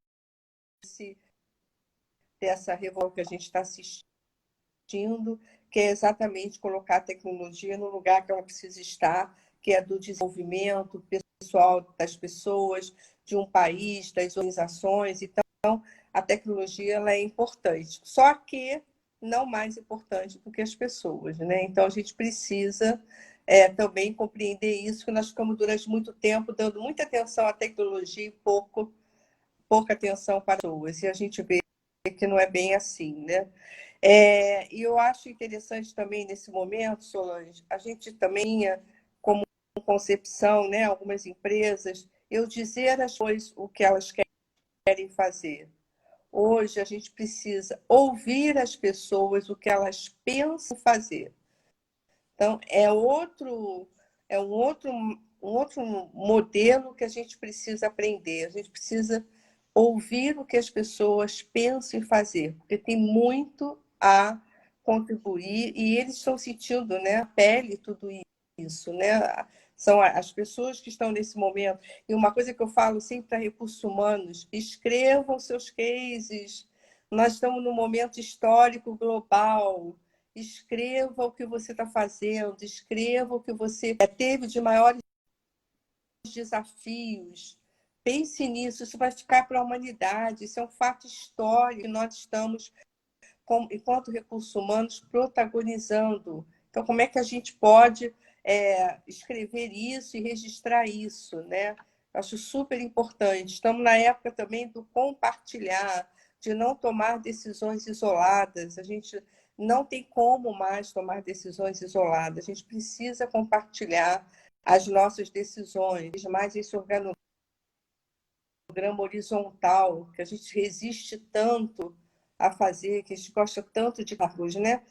ter essa revolta que a gente está assistindo, que é exatamente colocar a tecnologia no lugar que ela precisa estar, que é do desenvolvimento pessoal das pessoas, de um país, das organizações. Então, a tecnologia ela é importante, só que não mais importante do que as pessoas, né? Então, a gente precisa também compreender isso, que nós ficamos durante muito tempo dando muita atenção à tecnologia e pouca atenção para as pessoas. E a gente vê que não é bem assim, né? E eu acho interessante também, nesse momento, Solange, a gente também, como concepção, né, algumas empresas, eu dizer às pessoas o que elas querem fazer. Hoje, a gente precisa ouvir as pessoas o que elas pensam fazer. Então, um outro modelo que a gente precisa aprender. A gente precisa ouvir o que as pessoas pensam em fazer, porque tem muito a contribuir e eles estão sentindo, né, a pele tudo isso, né? São as pessoas que estão nesse momento. E uma coisa que eu falo sempre para recursos humanos: escrevam seus cases. Nós estamos num momento histórico global. Escreva o que você está fazendo, escreva o que você teve de maiores desafios. Pense nisso, isso vai ficar para a humanidade, isso é um fato histórico que nós estamos, enquanto recursos humanos, protagonizando. Então, como é que a gente pode escrever isso e registrar isso, né? Acho super importante. Estamos na época também do compartilhar, de não tomar decisões isoladas. A gente não tem como mais tomar decisões isoladas. A gente precisa compartilhar as nossas decisões, mais esse organograma horizontal, que a gente resiste tanto a fazer, que a gente gosta tanto de cargos, né?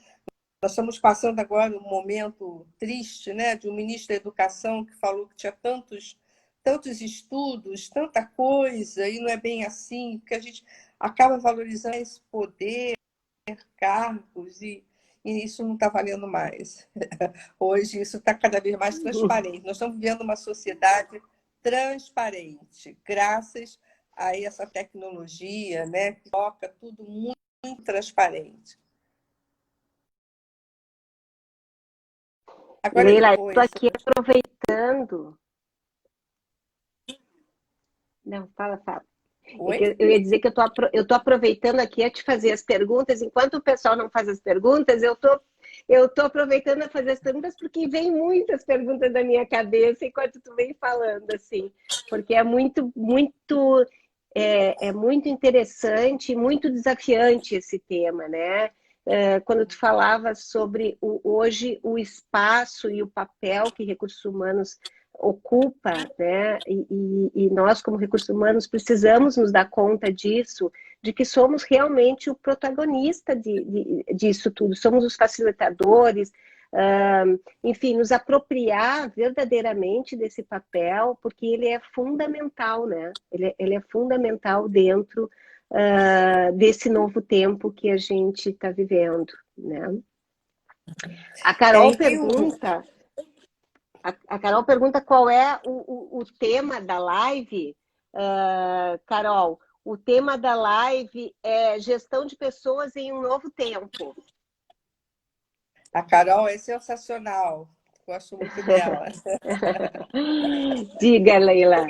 Nós estamos passando agora um momento triste, né, de um ministro da Educação que falou que tinha tantos estudos, tanta coisa, e não é bem assim, porque a gente acaba valorizando esse poder, cargos, e isso não está valendo mais. Hoje isso está cada vez mais transparente. Nós estamos vivendo uma sociedade transparente, graças a essa tecnologia, né, que toca tudo muito, muito transparente. Agora, Leila, eu estou aqui aproveitando. Não, fala. É que eu ia dizer que eu tô aproveitando aqui a te fazer as perguntas. Enquanto o pessoal não faz as perguntas, eu tô aproveitando a fazer as perguntas porque vem muitas perguntas da minha cabeça enquanto tu vem falando, assim. Porque é muito, muito é muito interessante e muito desafiante esse tema, né? Quando tu falava sobre hoje o espaço e o papel que recursos humanos ocupa, né? E nós, como recursos humanos, precisamos nos dar conta disso, de que somos realmente o protagonista disso tudo, somos os facilitadores, enfim, nos apropriar verdadeiramente desse papel, porque ele é fundamental, né? Ele é fundamental dentro desse novo tempo que a gente está vivendo, né? A Carol pergunta, a Carol pergunta qual é o tema da live. Carol, o tema da live é gestão de pessoas em um novo tempo. A Carol é sensacional. Gosto muito dela. Diga, Leila.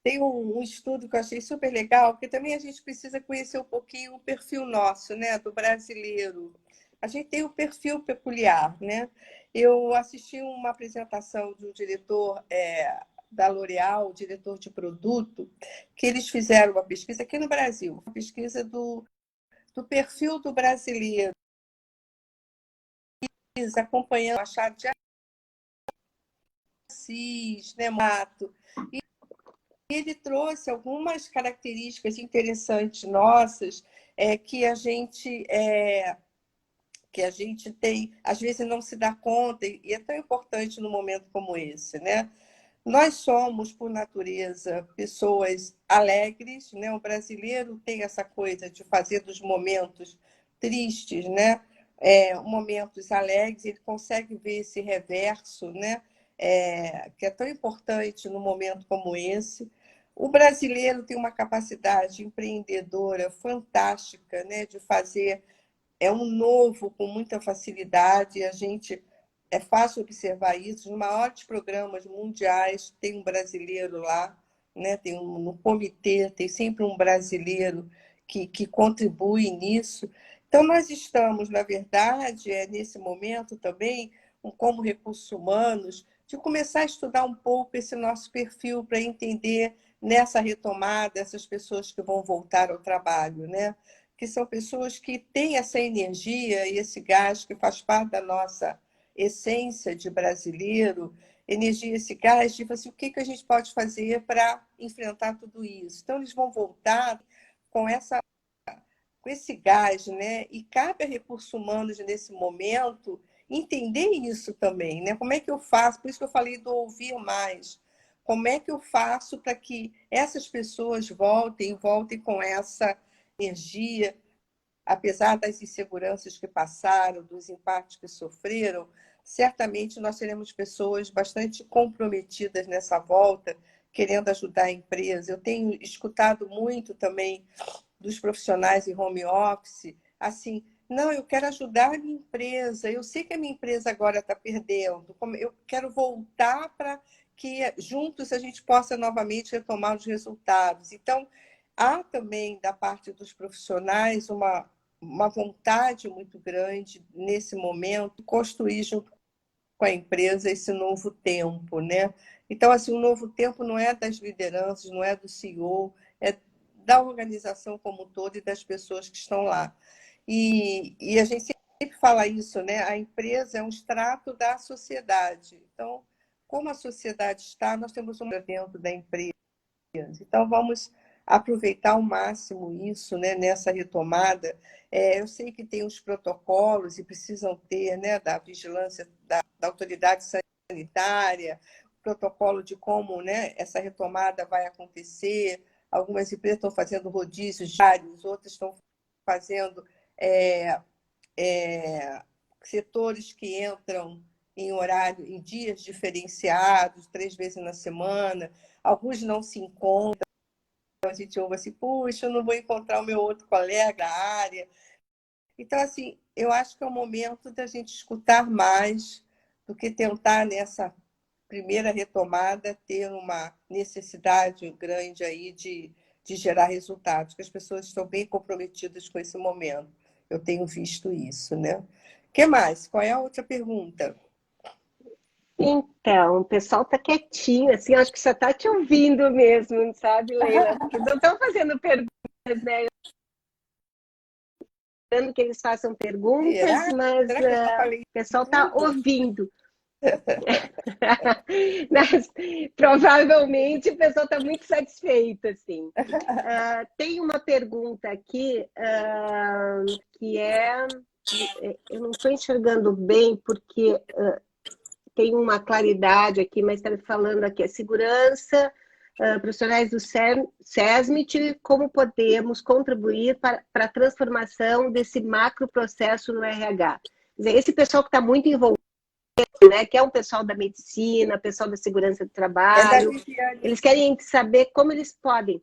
Tem um estudo que eu achei super legal, porque também a gente precisa conhecer um pouquinho o perfil nosso, né, do brasileiro. A gente tem um perfil peculiar, né? Eu assisti uma apresentação de um diretor da L'Oréal, diretor de produto, que eles fizeram uma pesquisa aqui no Brasil, uma pesquisa do perfil do brasileiro, acompanhando a chave de Assis, né, Mato. E ele trouxe algumas características interessantes nossas que a gente tem, às vezes não se dá conta, e é tão importante num momento como esse, né? Nós somos, por natureza, pessoas alegres, né? O brasileiro tem essa coisa de fazer dos momentos tristes, né? Momentos alegres, ele consegue ver esse reverso, né? Que é tão importante num momento como esse. O brasileiro tem uma capacidade empreendedora fantástica, né? De fazer um novo com muita facilidade. É fácil observar isso. Nos maiores programas mundiais tem um brasileiro lá, né? No comitê tem sempre um brasileiro que contribui nisso. Então, nós estamos, na verdade, nesse momento também, como recursos humanos, de começar a estudar um pouco esse nosso perfil para entender nessa retomada essas pessoas que vão voltar ao trabalho, né? Que são pessoas que têm essa energia e esse gás que faz parte da nossa essência de brasileiro, energia, esse gás, tipo assim, o que a gente pode fazer para enfrentar tudo isso? Então, eles vão voltar com com esse gás, né? E cabe a recursos humanos, nesse momento, entender isso também, né? Como é que eu faço? Por isso que eu falei do ouvir mais. Como é que eu faço para que essas pessoas voltem com essa energia, apesar das inseguranças que passaram, dos impactos que sofreram, certamente nós seremos pessoas bastante comprometidas nessa volta, querendo ajudar a empresa. Eu tenho escutado muito também dos profissionais em home office, assim, não, eu quero ajudar a minha empresa, eu sei que a minha empresa agora está perdendo, eu quero voltar para que juntos a gente possa novamente retomar os resultados. Então, há também, da parte dos profissionais, uma vontade muito grande, nesse momento, construir junto com a empresa esse novo tempo, né? Então, assim, o novo tempo não é das lideranças, não é do CEO, é da organização como um todo e das pessoas que estão lá. E a gente sempre fala isso, né? A empresa é um extrato da sociedade. Então, como a sociedade está, nós temos um dentro da empresa. Então, vamos aproveitar ao máximo isso, né, nessa retomada. Eu sei que tem os protocolos e precisam ter, né, da vigilância da autoridade sanitária, protocolo de como, né, essa retomada vai acontecer. Algumas empresas estão fazendo rodízios diários, outras estão fazendo setores que entram em horário, em dias diferenciados, 3 vezes na semana. Alguns não se encontram. A gente ouve assim, puxa, eu não vou encontrar o meu outro colega da área. Então, assim, eu acho que é o momento da gente escutar mais do que tentar, nessa primeira retomada, ter uma necessidade grande aí de gerar resultados, que as pessoas estão bem comprometidas com esse momento. Eu tenho visto isso, né? O que mais? Qual é a outra pergunta? Então, o pessoal tá quietinho, assim, acho que só tá te ouvindo mesmo, sabe, Leila? Porque não estão fazendo perguntas, né? Esperando que eles façam perguntas, Será? mas Será que eu já falei o pessoal tá tudo? ouvindo. Mas provavelmente o pessoal está muito satisfeito, assim. Tem uma pergunta aqui que eu não estou enxergando bem porque tem uma claridade aqui, mas está falando aqui a segurança, profissionais do SESMIT, como podemos contribuir para a transformação desse macro processo no RH. Quer dizer, esse pessoal que está muito envolvido, né, que é o pessoal da medicina, pessoal da segurança do É da trabalho, Viviane, eles querem saber como eles podem.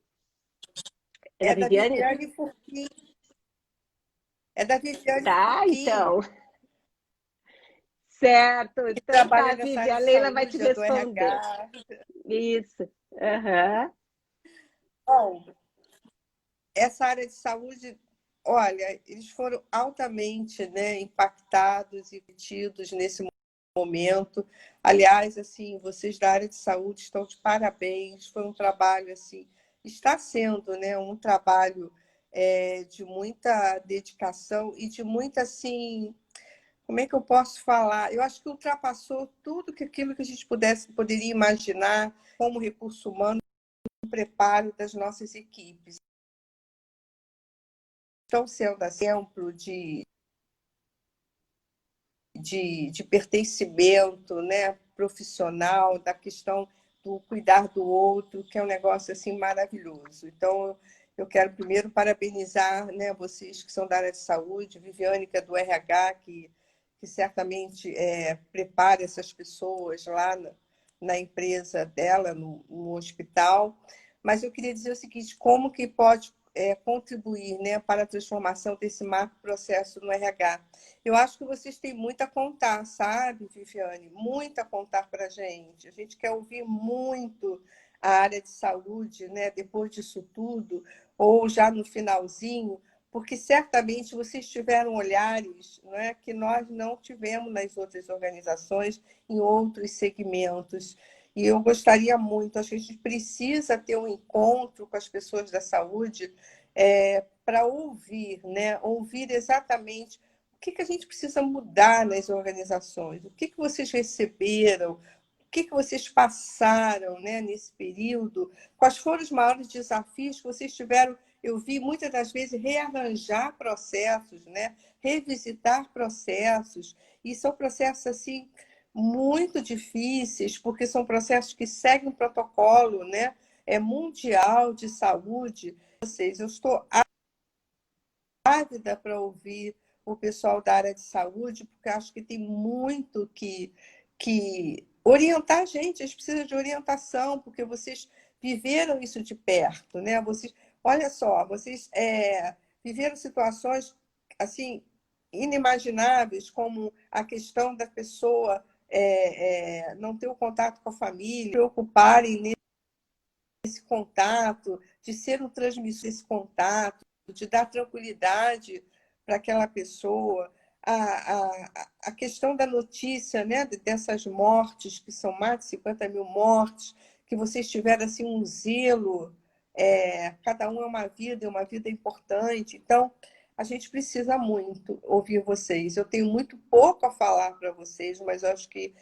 É da é da Viviane? Viviane Furquim. É da Viviane Tá, Furquim, então. Certo. que Então trabalha tá, nessa Vivi, área a de Leila vai te saúde, é do responder. RH. Isso. Aham. Bom, essa área de saúde, olha, eles foram altamente, né, impactados e tidos nesse momento. Aliás, assim, vocês da área de saúde estão de parabéns. Foi um trabalho assim, está sendo, né, um trabalho de muita dedicação e de muita assim, como é que eu posso falar? Eu acho que ultrapassou tudo que aquilo que a gente poderia imaginar como recurso humano, o preparo das nossas equipes. Estão sendo exemplo de pertencimento, né, profissional, da questão do cuidar do outro, que é um negócio assim maravilhoso. Então, eu quero primeiro parabenizar, né, vocês que são da área de saúde, Viviane, que é do RH, que certamente prepara essas pessoas lá na empresa dela, no hospital. Mas eu queria dizer o seguinte, como que pode contribuir, né, para a transformação desse macro processo no RH? Eu acho que vocês têm muito a contar, sabe, Viviane? Muito a contar para a gente. A gente quer ouvir muito a área de saúde, né? Depois disso tudo, ou já no finalzinho, porque certamente vocês tiveram olhares, né, que nós não tivemos nas outras organizações, em outros segmentos. E eu gostaria muito, acho que a gente precisa ter um encontro com as pessoas da saúde para ouvir, né? Ouvir exatamente o que a gente precisa mudar nas organizações, o que vocês receberam, o que vocês passaram, né, nesse período, quais foram os maiores desafios que vocês tiveram. Eu vi muitas das vezes rearranjar processos, né, revisitar processos, e são processos assim muito difíceis, porque são processos que seguem um protocolo, né, mundial de saúde. Eu estou ávida para ouvir o pessoal da área de saúde, porque acho que tem muito que orientar a gente precisa de orientação, porque vocês viveram isso de perto, né? Vocês, olha só, vocês viveram situações assim inimagináveis, como a questão da pessoa não ter o contato com a família, preocuparem nesse contato, de ser um transmissor desse contato, de dar tranquilidade para aquela pessoa. A questão da notícia, né, dessas mortes, que são mais de 50 mil mortes, que vocês tiveram assim, um zelo, cada um é uma vida importante. Então, a gente precisa muito ouvir vocês. Eu tenho muito pouco a falar para vocês, mas eu acho que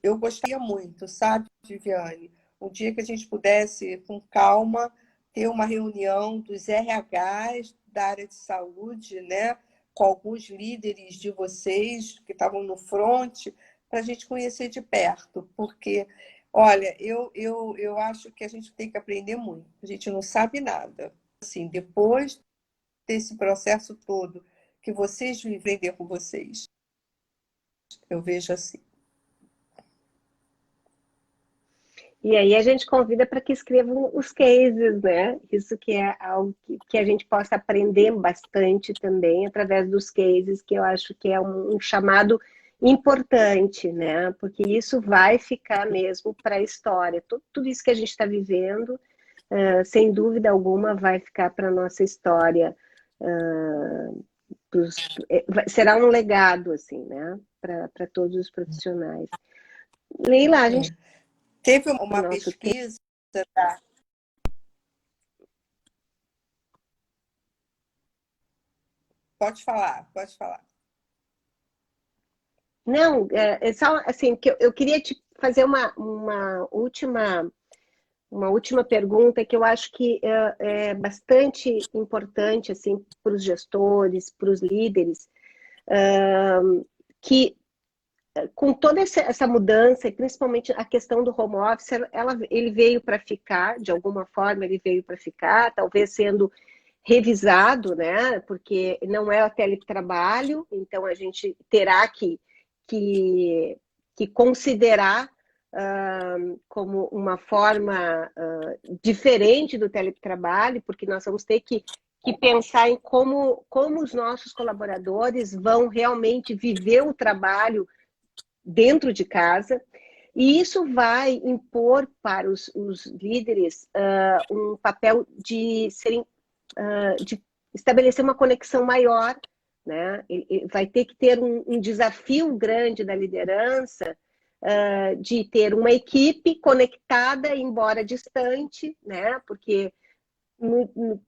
eu gostaria muito, sabe, Viviane? Um dia que a gente pudesse, com calma, ter uma reunião dos RHs da área de saúde, né, com alguns líderes de vocês que estavam no front, para a gente conhecer de perto, porque, olha, eu acho que a gente tem que aprender muito, a gente não sabe nada. Assim, depois desse processo todo que vocês vivem com vocês, eu vejo assim. E aí a gente convida para que escrevam os cases, né? Isso que é algo que a gente possa aprender bastante também através dos cases, que eu acho que é um chamado importante, né? Porque isso vai ficar mesmo para a história. Tudo isso que a gente está vivendo, sem dúvida alguma, vai ficar para a nossa história. Será um legado, assim, né? Para todos os profissionais. Leila, a gente Teve o uma nosso tempo. pesquisa. Pode falar, pode falar. Não, é só assim que eu queria te fazer uma última pergunta que eu acho que é bastante importante assim para os gestores, para os líderes, que com toda essa mudança, e principalmente a questão do home office, ele veio para ficar, de alguma forma ele veio para ficar, talvez sendo revisado, né? Porque não é o teletrabalho, então a gente terá que, que considerar como uma forma diferente do teletrabalho, porque nós vamos ter que pensar em como os nossos colaboradores vão realmente viver o trabalho dentro de casa, e isso vai impor para os líderes um papel de de estabelecer uma conexão maior, né? Ele vai ter que ter um desafio grande da liderança de ter uma equipe conectada, embora distante, né? Porque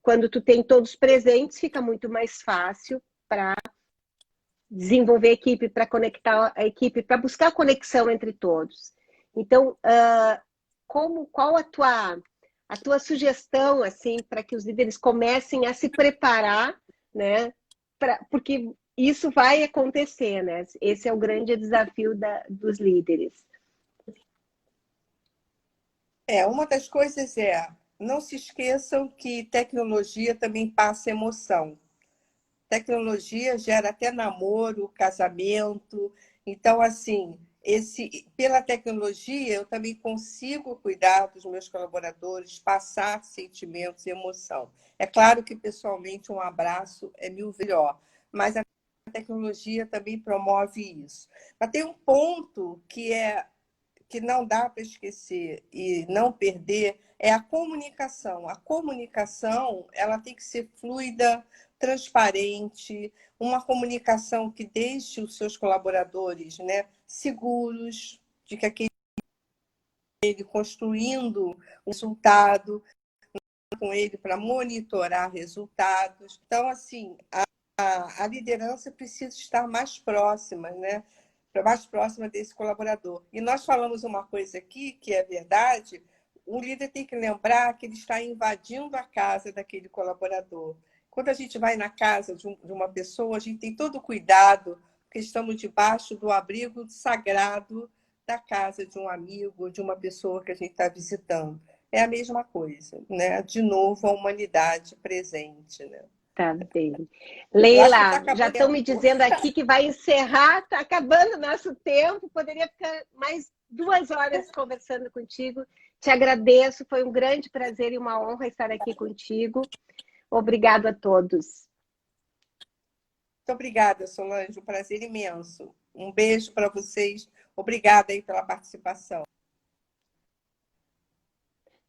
quando tu tem todos presentes, fica muito mais fácil para desenvolver a equipe, para conectar a equipe, para buscar conexão entre todos. Então, qual a tua sugestão assim para que os líderes comecem a se preparar, né? Porque isso vai acontecer, né? Esse é o grande desafio dos líderes. Uma das coisas não se esqueçam que tecnologia também passa emoção. Tecnologia gera até namoro, casamento. Então, assim, pela tecnologia, eu também consigo cuidar dos meus colaboradores, passar sentimentos e emoção. É claro que, pessoalmente, um abraço é mil melhor, mas a tecnologia também promove isso. Mas tem um ponto que não dá para esquecer e não perder é a comunicação. A comunicação, ela tem que ser fluida, transparente, uma comunicação que deixe os seus colaboradores, né, seguros de que aquele construindo um resultado com ele para monitorar resultados. Então, assim, a liderança precisa estar mais próxima, né? Mais próxima desse colaborador. E nós falamos uma coisa aqui que é verdade: o líder tem que lembrar que ele está invadindo a casa daquele colaborador. Quando a gente vai na casa de uma pessoa, a gente tem todo o cuidado, porque estamos debaixo do abrigo sagrado da casa de um amigo, de uma pessoa que a gente está visitando. É a mesma coisa, né? De novo, a humanidade presente, né? Tá bem. Eu acho que está Leila, já acabando o estão me tempo. dizendo aqui que vai encerrar, está acabando o nosso tempo, poderia ficar mais 2 horas conversando contigo. Te agradeço, foi um grande prazer e uma honra estar aqui contigo. Obrigado a todos. Muito obrigada, Solange, um prazer imenso. Um beijo para vocês. Obrigada aí pela participação.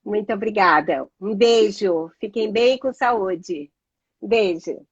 Muito obrigada. Um beijo. Fiquem bem com saúde. Beijo.